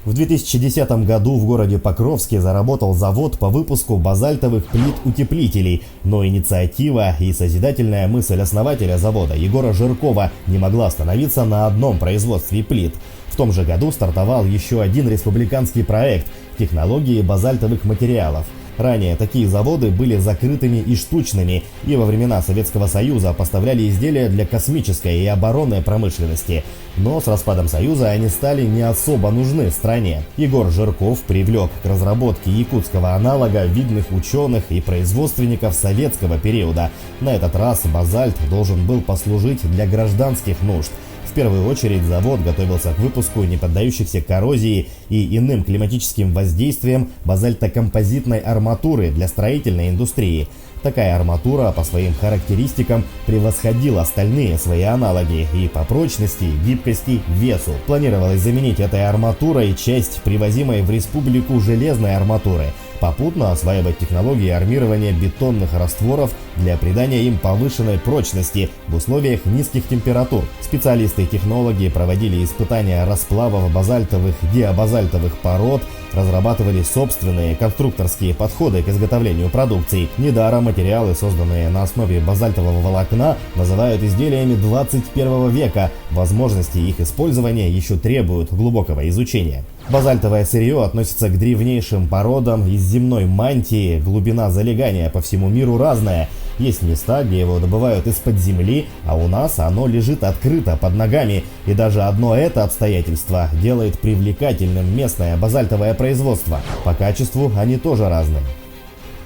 В 2010 году в городе Покровске заработал завод по выпуску базальтовых плит-утеплителей, но инициатива и созидательная мысль основателя завода Егора Жиркова не могла остановиться на одном производстве плит. В том же году стартовал еще один республиканский проект – технологии базальтовых материалов. Ранее такие заводы были закрытыми и штучными, и во времена Советского Союза поставляли изделия для космической и оборонной промышленности. Но с распадом Союза они стали не особо нужны стране. Егор Жирков привлек к разработке якутского аналога видных ученых и производственников советского периода. На этот раз базальт должен был послужить для гражданских нужд. В первую очередь завод готовился к выпуску не поддающихся коррозии и иным климатическим воздействиям базальтокомпозитной арматуры для строительной индустрии. Такая арматура по своим характеристикам превосходила остальные свои аналоги и по прочности, гибкости, весу. Планировалось заменить этой арматурой часть привозимой в республику железной арматуры, попутно осваивать технологии армирования бетонных растворов для придания им повышенной прочности в условиях низких температур. Специалисты-технологи проводили испытания расплавов базальтовых, диабазальтовых пород, разрабатывали собственные конструкторские подходы к изготовлению продукции. Недаром материалы, созданные на основе базальтового волокна, называют изделиями 21 века. Возможности их использования еще требуют глубокого изучения. Базальтовое сырье относится к древнейшим породам из земной мантии, глубина залегания по всему миру разная. Есть места, где его добывают из-под земли, а у нас оно лежит открыто под ногами. И даже одно это обстоятельство делает привлекательным местное базальтовое производство. По качеству они тоже разные.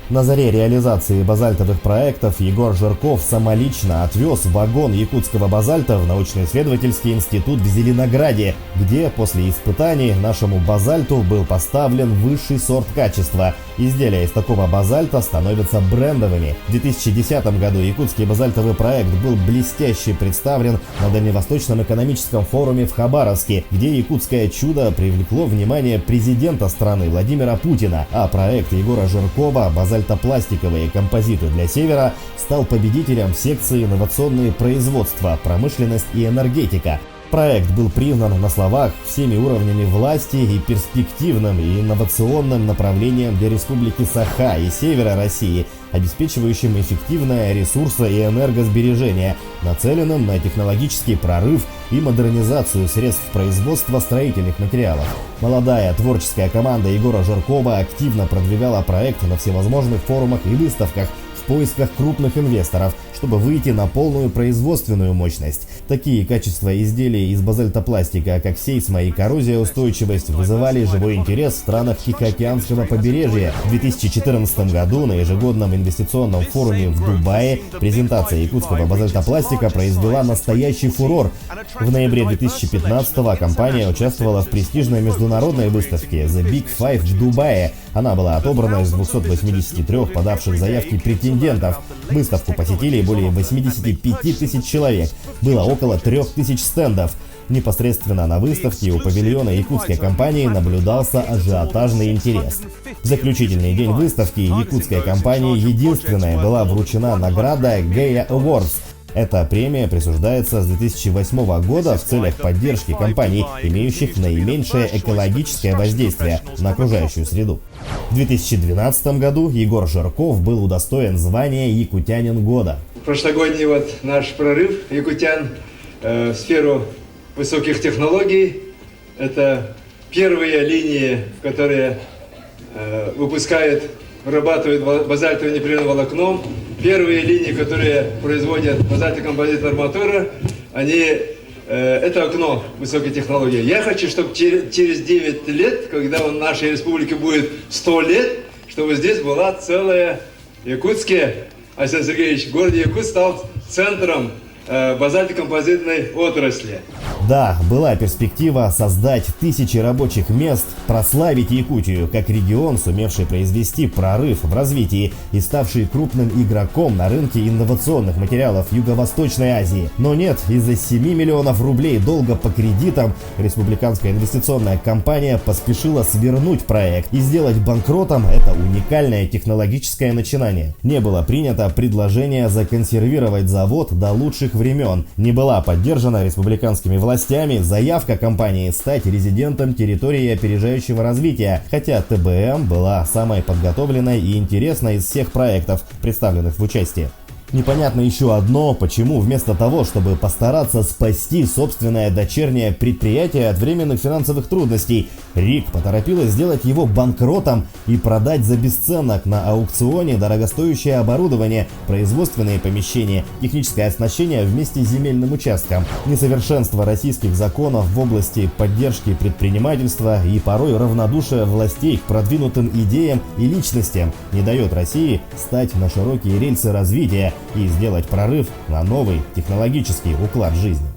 На заре реализации базальтовых проектов Егор Жирков самолично отвез вагон якутского базальта в научно-исследовательский институт в Зеленограде, где после испытаний нашему базальту был поставлен высший сорт качества. Изделия из такого базальта становятся брендовыми. В 2010 году якутский базальтовый проект был блестяще представлен на Дальневосточном экономическом форуме в Хабаровске, где якутское чудо привлекло внимание президента страны Владимира Путина, а проект Егора Жиркова «Базальтопластиковые композиты для Севера» стал победителем в секции «Инновационные производства, промышленность и энергетика». Проект был признан на словах всеми уровнями власти и перспективным и инновационным направлением для республики Саха и севера России, обеспечивающим эффективное ресурсо- и энергосбережение, нацеленным на технологический прорыв и модернизацию средств производства строительных материалов. Молодая творческая команда Егора Жиркова активно продвигала проект на всевозможных форумах и выставках в поисках крупных инвесторов, чтобы выйти на полную производственную мощность. Такие качества изделий из базальтопластика, как сейсмо и коррозияустойчивость, вызывали живой интерес в странах Тихоокеанского побережья. В 2014 году на ежегодном инвестиционном форуме в Дубае презентация якутского базальтопластика произвела настоящий фурор. В ноябре 2015-го компания участвовала в престижной международной выставке The Big Five в Дубае. Она была отобрана из 283 подавших заявки претендентов. Выставку посетили более 85 тысяч человек. Было около 3000 стендов. Непосредственно на выставке у павильона якутской компании наблюдался ажиотажный интерес. В заключительный день выставки якутской компании единственная была вручена награда Gaia Awards. Эта премия присуждается с 2008 года в целях поддержки компаний, имеющих наименьшее экологическое воздействие на окружающую среду. В 2012 году Егор Жирков был удостоен звания «Якутянин года». Прошлогодний наш прорыв якутян в сферу высоких технологий. Это первые линии, которые вырабатывают базальтовое непрерывное волокно. Первые линии, которые производят базальтокомпозитную арматуру, это окно высокой технологии. Я хочу, чтобы через 9 лет, когда в нашей республике будет 100 лет, чтобы здесь была целая Якутская, Александр Сергеевич, город Якут стал центром базальтокомпозитной отрасли. Да, была перспектива создать тысячи рабочих мест, прославить Якутию как регион, сумевший произвести прорыв в развитии и ставший крупным игроком на рынке инновационных материалов Юго-Восточной Азии. Но нет, из-за 7 миллионов рублей долга по кредитам республиканская инвестиционная компания поспешила свернуть проект и сделать банкротом это уникальное технологическое начинание. Не было принято предложение законсервировать завод до лучших времен. Не была поддержана республиканскими властями заявка компании стать резидентом территории опережающего развития, хотя ТБМ была самой подготовленной и интересной из всех проектов, представленных в участии. Непонятно еще одно, почему вместо того, чтобы постараться спасти собственное дочернее предприятие от временных финансовых трудностей, РИК поторопилась сделать его банкротом и продать за бесценок на аукционе дорогостоящее оборудование, производственные помещения, техническое оснащение вместе с земельным участком. Несовершенство российских законов в области поддержки предпринимательства и порой равнодушие властей к продвинутым идеям и личностям не дает России стать на широкие рельсы развития и сделать прорыв на новый технологический уклад жизни.